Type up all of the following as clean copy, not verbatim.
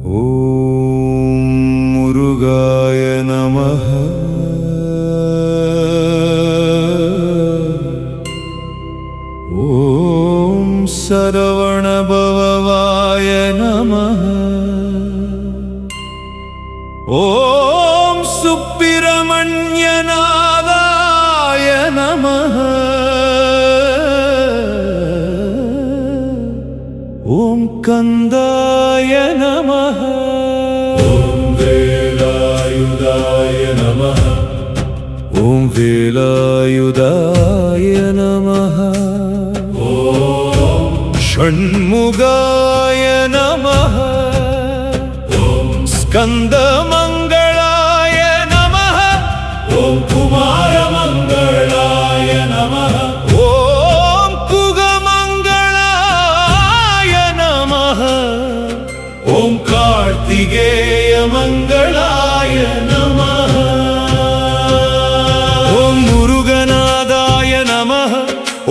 ஓம் முருகாய நமஹ. ஓம் சரவணபவாய நமஹ. ஓம் சுப்பிரமணியநாதாய நமஹ. ஓம் கந்தாய நமஹ. ஓம் வேலாயுதாய நமஹ. ஓம் வேலாயுதாய நமஹ. ஓம் ஷண்முகாய நமஹ. ஓம் ஸ்கந்தமங்களாய நமஹ. ஓம் குமாரமங்களாய நமஹ. ஓம் குகமங்களாய நமஹ. ஓம் கார்த்திகேயமங்களாய நமஹ. ஓம் முருகநாதாய நமஹ.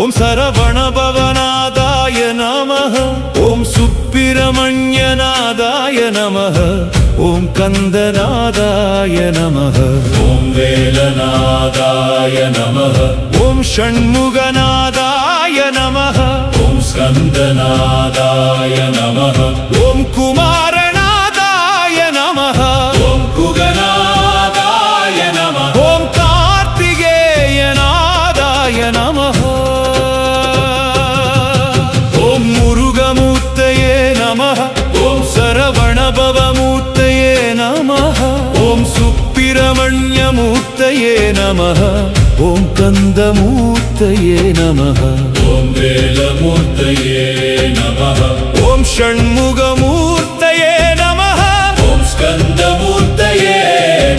ஓம் சரவணபவநாதாய நமஹ. ஓம் சுப்பிரமணியநாதாய நமஹ. ஓம் கந்தநாதாய நமஹ. ஓம் வேலநாதாய நமஹ. ஓம் ஷண்முகநாதாய நமஹ. ஓம் ஸ்கந்தநாதாய நமஹ. ஓம் குமாரநாதாய நமஹ. ஓம் குகநாதாய நமஹ. ஓம் கார்த்திகேயநாதாய நமஹ. ஓம் முருகமூர்த்தயே நமஹ. ஓம் சரவணபவமூர்த்தயே நமஹ. ஓம் சுப்பிரமணியமூர்த்தயே நமஹ. ஓம் கந்தமூர்த்தயே நமஹ. ஓம் வேலமூர்த்தயே நமஹ. ஓம் ஷண்முகமூர்த்தயே நமஹ. ஓம் ஸ்கந்தமூர்த்தயே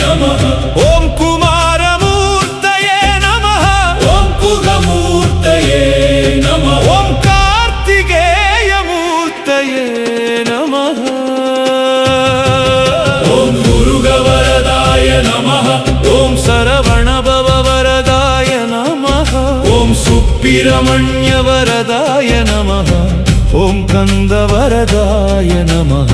நமஹ. ஓம் குமாரமூர்த்தயே நமஹ. ஓம் குகமூர்த்தயே நமஹ. ஓம் கார்த்திகேயமூர்த்தயே நமஹ. ஓம் முருகவரதாய நமஹ. ஓம் சரவணபவவரதாய நமஹ. ஓம் சுப்பிரமணியவரதாய நமஹ. ஓம் கந்தவரதாய நமஹ.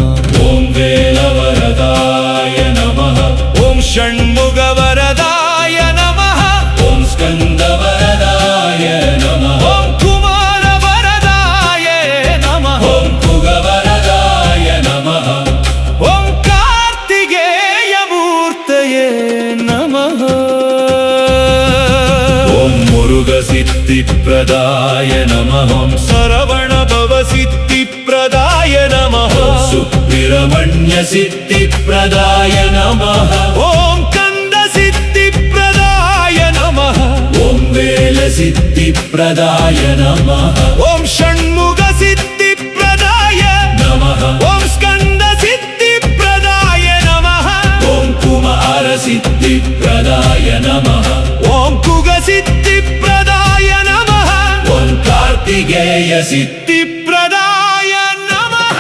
ஓம் வேலவரதாய நமஹ. ஓம் ஷண்முகவரதாய நமஹ. ஓம் ஸ்கந்தவரதாய நமஹ. ஓம் குமாரவரதாய நமஹ. ஓம் குகவரதாய நமஹ. ஓம் கார்த்திகேயமூர்த்தயே நமஹ. ஓம் முருகசித்திப்பிரதாய நமஹ. ஓம் சரவணபவசித்திப்பிரதாய நமஹ. சுப்பிரமணியசித்திப்பிரதாய நமஹ. ஓம் கந்தசித்திப்பிரதாய நமஹ. ஓம் வேலசித்திப்பிரதாய நமஹ. ஓம் ஷண்முகசித்திப்பிரதாய நமஹ. ஓம் ஸ்கந்தசித்திப்பிரதாய நமஹ. ஓம் குமாரசித்திப்பிரதாய நமஹ. ஓம் குகசித்திப்பிரதாய நமஹ. ஓம் கார்த்திகேயசித்தி. சித்திப்பிரதாய நமஹ.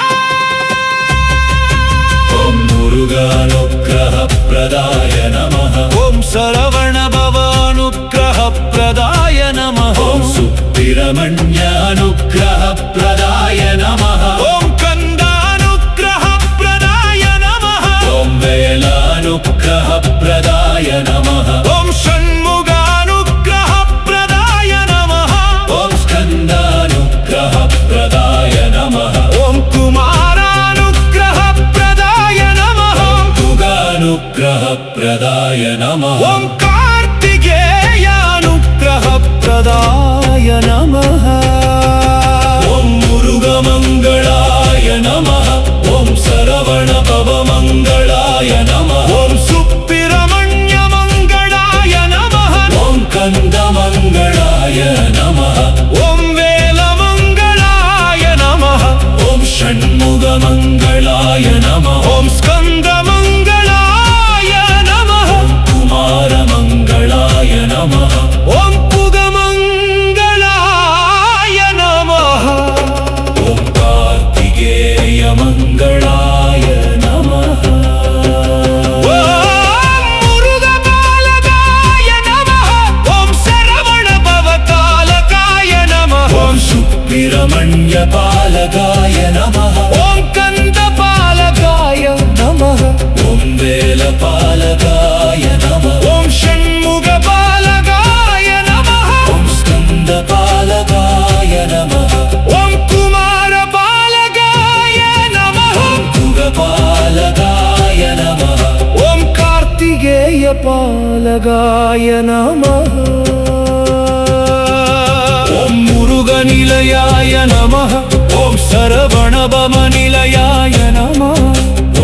ஓம் முருகானுக்கிரஹப்பிரதாய நமஹ. ஓம் சரவணபவானுக்கிரஹப்பிரதாய நமஹ. ஓம் சுப்பிரமணியானுக்கிரஹப்பிரதாய நமஹ. ஓம் கந்தானுக்கிரஹப்பிரதாய நமஹ. ஓம் வேலானுக்கிரஹப்பிரதாய நமஹ. ஓம் ஷண்முகானுக்கிரஹப்பிரதாய நமஹ. ஓம் ஸ்கந்தானுக்கிரஹப்பிரதாய நமஹ. ஓம் குமாரானுக்கிரஹப்பிரதாய நமஹ. குகானுக்கிரஹப்பிரதாய நமஹ. ஓம் கார்த்திகேயானுக்கிரஹப்பிரதாய நமஹ. ஓம் முருகமங்களாய நமஹ. ஓம் சரவணபவமங்களாய நமஹ. ஓம் சுப்பிரமணியமங்களாய நமஹ. ஓம் கந்தமங்களாய நமஹ. ஓம் வேலமங்களாய நமஹ. ஓம் ஷண்முகமங்களாய நமஹ. ஓம் ஸ்கந்தமங்களாய நமஹ. குமாரமங்களாய நமஹ. ஓம் குகமங்களாய நமஹ. ஓம் கார்த்திகேயமங்களாய நமஹ. நாயகாய நமः ஓம் முருகநிலையாய நமः ஓம் சரவணபவ நிலையாய நமः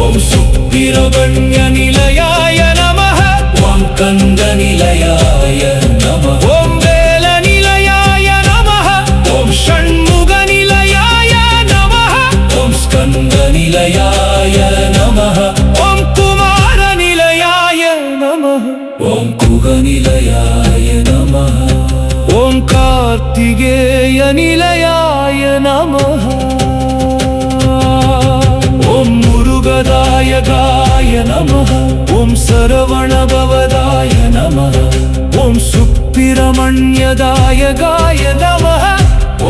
ஓம் சுப்பிரமணிய நிலையாய நமः ஓம் கந்த நிலையாய நமः ஓம் வேல நிலையாய நமः ஓம் ஷண்முக நிலையாய நமः ஓம் ஸ்கந்த நிலையாய நமः ஓம் குமார நிலையாய நமः ஓம் குக நிலையாய நமः ஓம் கார்த்திகேய நிலையாய நமः ஓம் முருகதாயகாய நமः ஓம் சரவணபவதாய நமः ஓம் சுப்பிரமணியதாயகாய நமः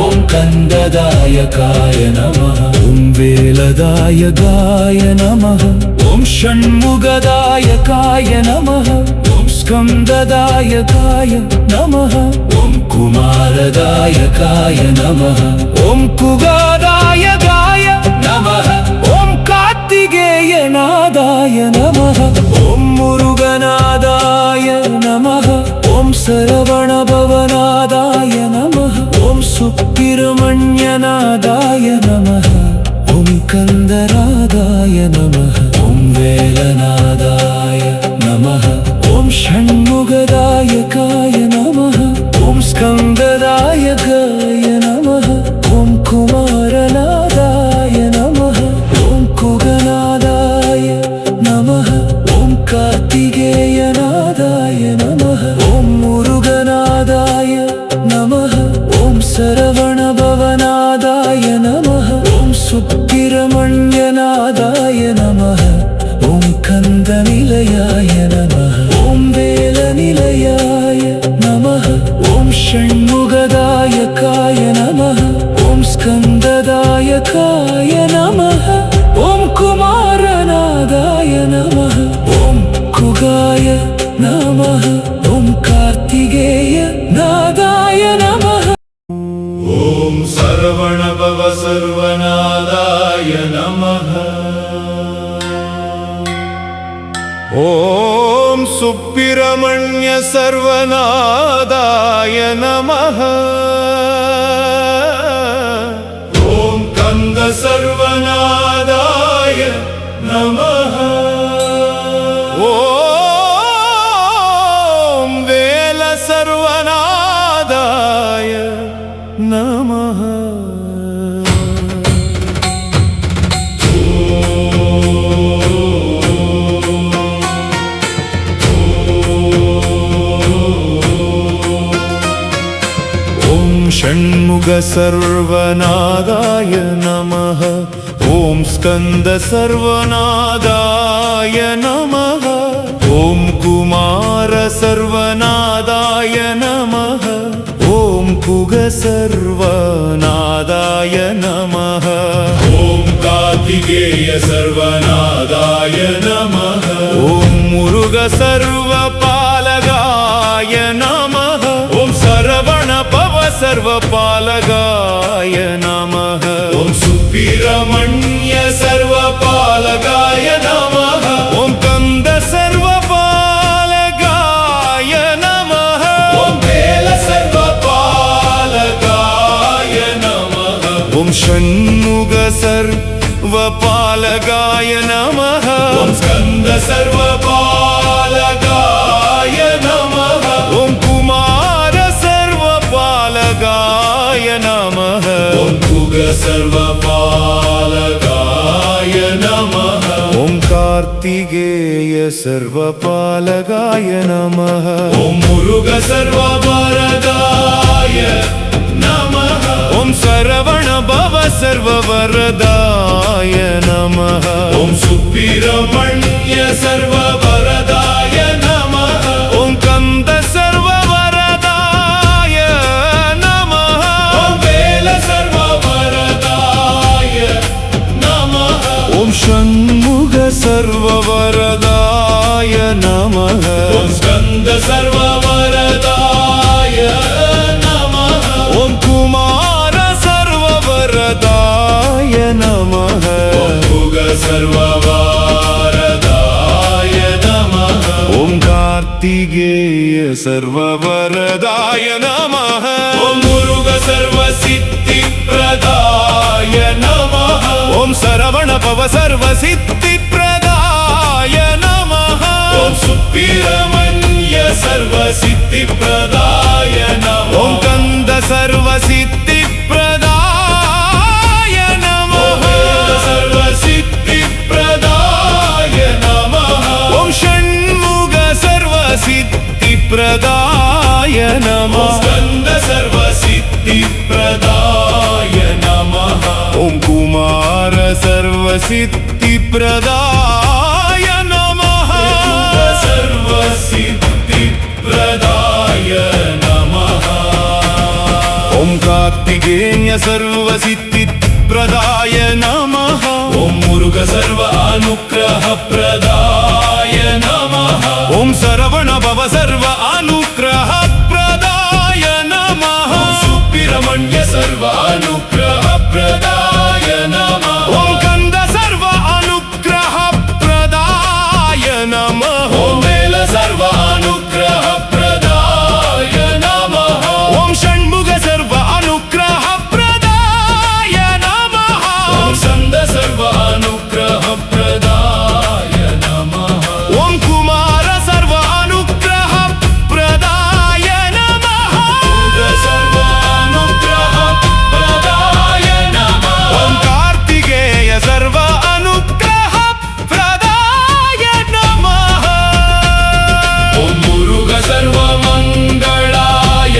ஓம் கந்ததாயகாய நமः ஓம் வேலதாயகாய நமः ஓம் ஷண்முகதாயகாய நமः ஓம் ஸ்கந்ததாயகாய நமः ஓம் குமாரதாயகாய நமः ஓம் குகாதாயகாய நமः ஓம் கார்த்திகேயநாதாய நமः ஓம் முருகநாதாய நமः ஓம் சரவணபவநாதாய நமः ஓம் சுப்பிரமணியநாதாய நமः ஓம் கந்தநாதாய நமः ஓம் வேலநாதாய நமः ஓம் ஷண்முகதாயகாய நமः ஓம் ஸ்கந்ததாயகாய நமः ஓம் குமாரநாதாய நமः ஓம் குகநாதாய நமः ஓம் கார்த்திகேயநாதாய நமः ஓம் முருகநாதாய நமः ஓம் சரவணபவநாதாய நமः ஓம் சுப்பிரமணியநாதாய நமः ஓம் கந்தநிலையாய நமः ஓம் வேலநிலையாய நமः ஓம் ஷண்முகதாயகாய நமः ஓம் ஸ்கந்ததாயகாய நமः ஓம் குமாரநாதாய நமः ஓம் குகாய நமः ஓம் கார்த்திகேய நாதாய நமः ஓம் சரவணபவ சர்வநாதாய நமः ஓம் சுப்பிரமணிய சர்வநாதாய நமः ஓம் கந்த சர்வநாதாய நமः ஓம் வேல சர்வநாதாய நமः षण्मुग सर्वनादाय नमः ॐ स्कन्द सर्वनादाय नमः ॐ कुमार सर्वनादाय नमः ॐ कुग सर्वनादाय नमः ஓம் கார்த்திகேய சர்வநாதாய நமः ॐ मुरुग सर्वपालगाय नमः ॐ सरवण भव सर्वपालगाय नमः ஓம் சுப்பிரமணிய சர்வபாலகாய நமः ॐ कन्द सर्वपालगाय नमः ஓம் வேல சர்வபாலகாய நமः ॐ षण्मुग सर्वपालगाय नमः ஓம் ஸ்கந்த சர்வபாலகாய நமः ॐ कुमार सर्वपालगाय नमः ஓம் குக சர்வபாலகாய நமः ॐ कार्तिकेय सर्वपालगाय नमः ஓம் முருக சர்வவரதாய நமः ॐ सरवण भव सर्ववरदाय नमः ஓம் சுப்பிரமணிய சர்வவரதாய நமः ॐ कन्द सर्ववरदाय नमः ஓம் வேல சர்வவரதாய நமः ॐ षण्मुग सर्ववरदाय नमः ஓம் ஸ்கந்த சர்வவரதாய நமः ॐ कुमार सर्ववरदाय नमः ஓம் குக சர்வவரதாய நமः ॐ कार्तिकेय कार्तिकेय सर्ववरदाय नमः ॐ मुरुग सर्वसिद्धिप्रदाय नमः ॐ सरवणभव सर्वसिद्धिप्रदाय नमः ॐ सुब्रह्मण्य सर्वसिद्धिप्रदाय नमः ॐ कन्द सर्वसिद्धिप्रदाय नमः सर्वसिद्धिप्रदाय नमः ॐ षण्मुख सर्वसिद्धिप्रदाय नमः स्कन्द सर्वसिद्धिप्रदाय नमः ॐ कुमार सर्वसिद्धिप्रदाय नमः सर्वसिद्धिप्रदाय नमः ॐ कार्तिकेय सर्वसिद्धिप्रदाय नमः ॐ मुरुग सर्व अनुग्रहप्रदाय नमः ॐ सरवणभव सर्व अनुग्रहप्रदाय नमः ॐ सुब्रह्मण्य सर्व अनुग्रहप्रदाय नमः ॐ कन्द सर्व अनुग्रहप्रदाय नमः ॐ वेल सर्व अनुग्रहप्रदाय नमः ॐ षण्मुख सर्व अनुग्रहप्रदाय नमः ॐ छन्द सर्व अनुग्रहप्रदाय नमः ॐ कुमार सर्व अनुग्रहप्रदाय नमः सर्व अनुग्रहप्रदाय नमः ॐ कार्तिकेय सर्व अनुग्रहप्रदाय नमः ॐ मुरुग सर्वमङ्गलाय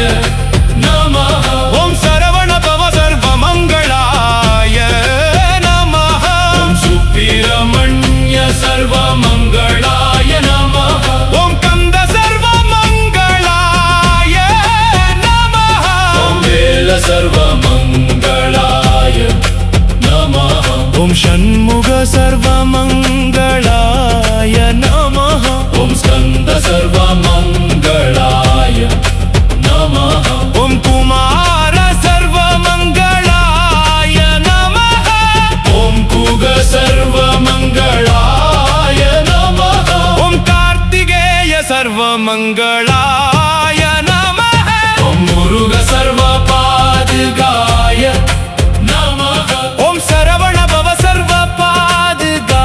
नमः ॐ सरवणभव सर्वमङ्गलाय नमः ॐ सुब्रह्मण्य सर्वमङ्गलाय नमः ॐ कन्द सर्वमङ्गलाय नमः ॐ वेल सर्वमङ्गलाय नमः ॐ षण्मुख सर्वमङ्गलाय नमः ॐ स्कन्द सर्वमङ्गलाय नमः ॐ कुमार सर्वमङ्गलाय नमः ॐ कुग सर्वमङ्गलाय नमः ॐ कार्तिकेय सर्वमङ्गलाय नमः ॐ मुरुग सर्वपादगाय नमः ॐ सरवणभव सर्वपादगाय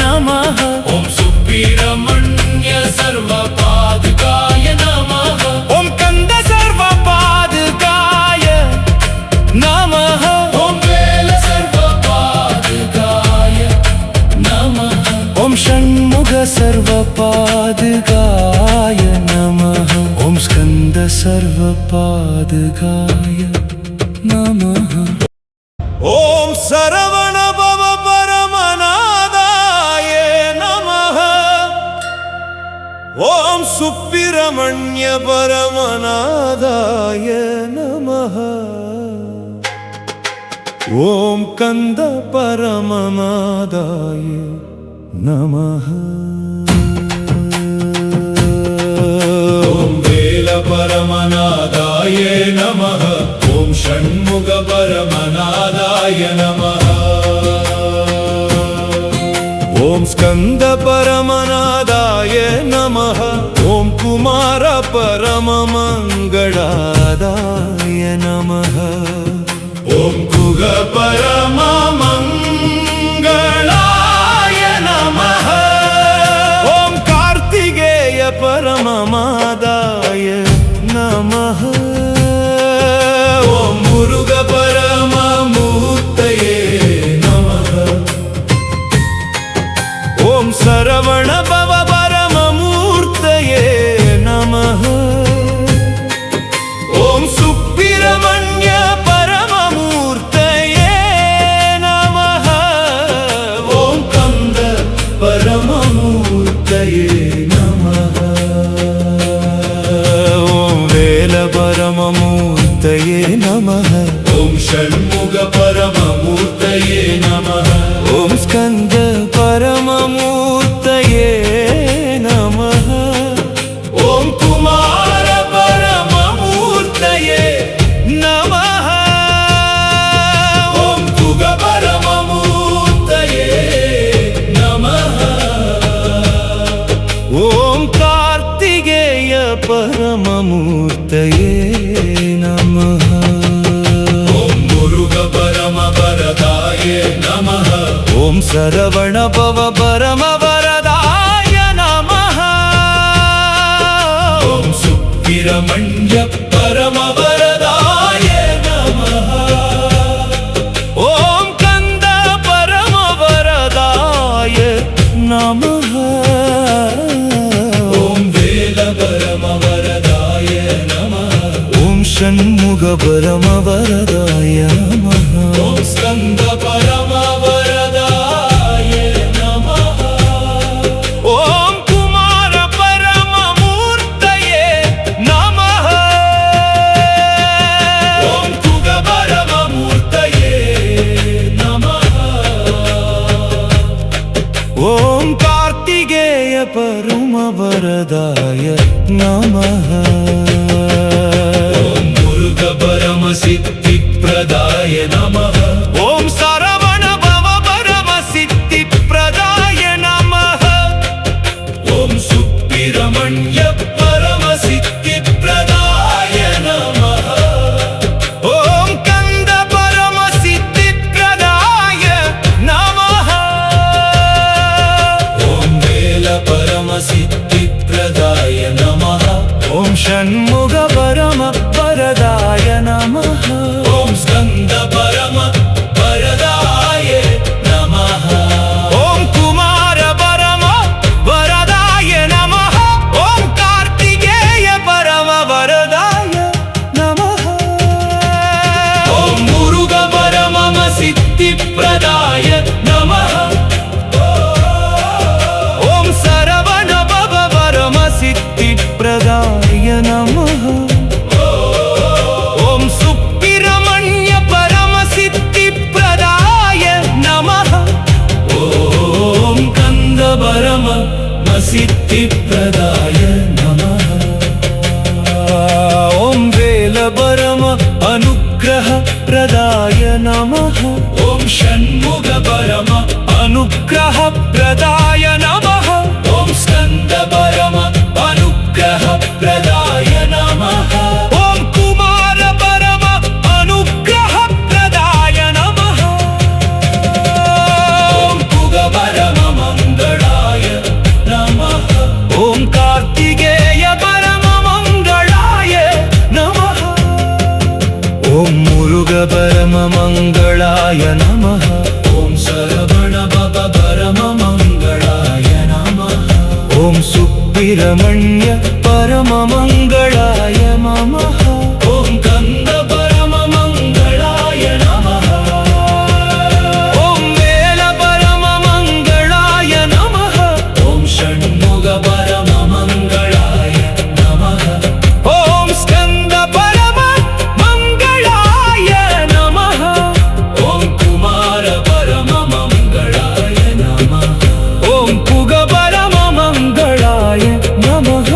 नमः ॐ सुब्रह्मण्य सर्वपादगाय नमः ॐ कन्द सर्वपादगाय नमः ॐ वेल सर्वपादगाय नमः ॐ षण्मुख सर्वपादगाय नमः ॐ स्कन्द सर्वपादगाय नमः ॐ सरवणभव परमनादाय नमः ॐ सुब्रह्मण्य परमनादाय नमः ॐ कन्द परमनादाय नमः ॐ वेल परमनादाय नमः ॐ षण्मुख परमनादाय नमः ॐ स्कन्द परमनादाय नमः ॐ कुमार परममङ्गलादाय नमः ॐ कुग परममङ्गलाय नमः ॐ कार्तिकेय परममादाय नमः ॐ मुरुग परममूर्तये नमः ॐ सरवणभव परममूर्तये नमः ॐ सुब्रह्मण्य परममूर्तये नमः ॐ कन्द परममूर्तये नमः ॐ वेल परममूर्तये नमः ॐ षण्मुख परममूर्तये नमः ॐ स्कन्द परममूर्तये नमः ॐ कुमार परममूर्तये नमः ॐ कुग परममूर्तये नमः ॐ कार्तिकेय परममूर्तये नमः। ॐ मुरुगपरमवरदाय नमः। ॐ सरवणभवपरमवरदाय नमः। ॐ सुब्रह्मण्य परमवरदाय नमः। ॐ कन्द परमवरदाय नमः। ॐ वेल परमवरदाय नमः। ॐ षण्मुख परमवरदाय नमः। ॐ स्कन्द परमवरदाय नमः। ॐ कुमार परममूर्तये नमः। ॐ कुग परममूर्तये नमः। ॐ कार्तिकेय परमवरदाय नमः। ॐ मुरुग परमसिद्धिप्रदाय नमः। ॐ सरवणभव परमसिद्धिप्रदाय नमः। ॐ सुब्रह्मण्य परमसिद्धिप्रदाय नमः। ॐ कन्द परमसिद्धिप्रदाय नमः। ॐ वेल परमसिद्धिप्रदाय नमः। ॐ षण्मुख परमवरदाय नमः। ॐ स्कन्द परमवरदाय नमः। ॐ कुमार परमवरदाय नमः। ॐ कार्तिकेय परमवरदाय नमः। ॐ मुरुग परमसिद्धिप्रदाय नमः। ॐ सरवणभव परमसिद्धिप्रदाय नमः। ॐ सुब्रह्मण्य परमसिद्धिप्रदाय नमः। ॐ कन्द परमसिद्धिप्रदाय नमः। ॐ वेल परम अनुग्रहप्रदाय नमः। ॐ षण्मुख परम अनुग्रहप्रदाय नमः। ॐ स्कन्द परम अनुग्रहप्रदाय नमः। ॐ कुमार परम अनुग्रहप्रदाय नमः। ॐ कुग परममङ्गलाय नमः। ॐ कार्तिकेय परममङ्गलाय नमः। ॐ मुरुग परममङ्गलाय नमः। ॐ सरवणभव परममङ्गलाय नमः। ॐ सुब्रह्मण्य परममङ्गलाय नमः। ॐ कन्द परममङ्गलाय नमः। ॐ वेल परममङ्गलाय नमः। ॐ षण्मुख परममङ्गलाय नमः। ॐ स्कन्द परममङ्गलाय नमः। ॐ कुमार परममङ्गलाय नमः। ॐ कुग परममङ्गलाय नमः।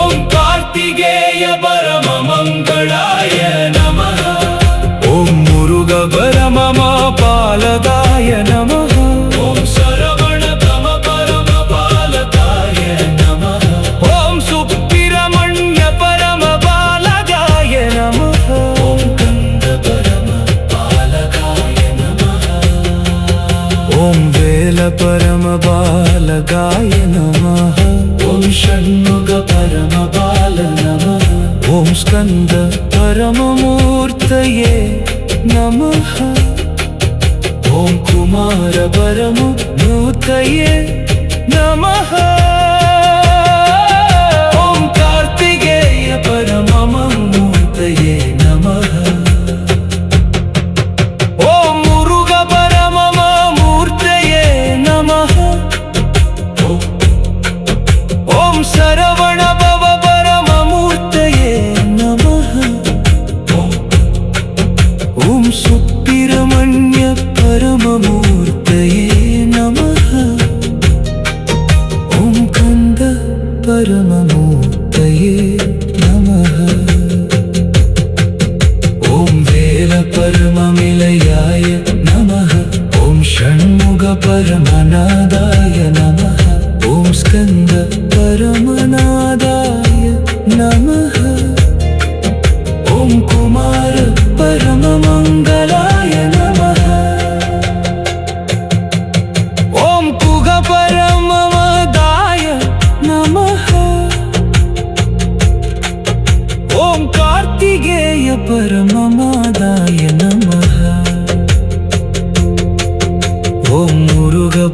ॐ कार्तिकेय परममङ्गलाय नमः। ॐ मुरुग परममपालकाय नमः। ॐ सरवणभव परमपालकाय नमः। ॐ सुब्रह्मण्य परमपालकाय नमः। ॐ कन्द परमपालकाय नमः। ॐ वेल परमपालकाय नमः। ॐ षण्मुख परमपाल नमः। ॐ स्कन्द परममूर्तये नमः। ॐ कुमार परममूर्तये नमः। ॐ कार्तिकेय परममूर्तये नमः। ॐ मुरुग परममूर्तये नमः। ॐ सरवणभव परममूर्तये नमः। ॐ सुब्रह्मण्य परममूर्तये नमः। ॐ कन्द परममूर्तये नमः। ॐ वेल परमनिलयाय नमः। ॐ षण्मुख परमनादाय नमः। ॐ स्कन्द परमनादाय नमः।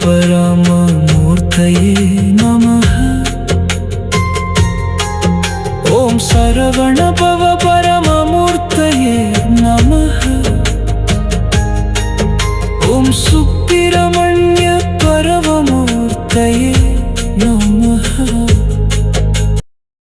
परममूर्तये नमः ॐ सरवणभव परममूर्तये नमः ॐ सुब्रह्मण्य परममूर्तये नमः।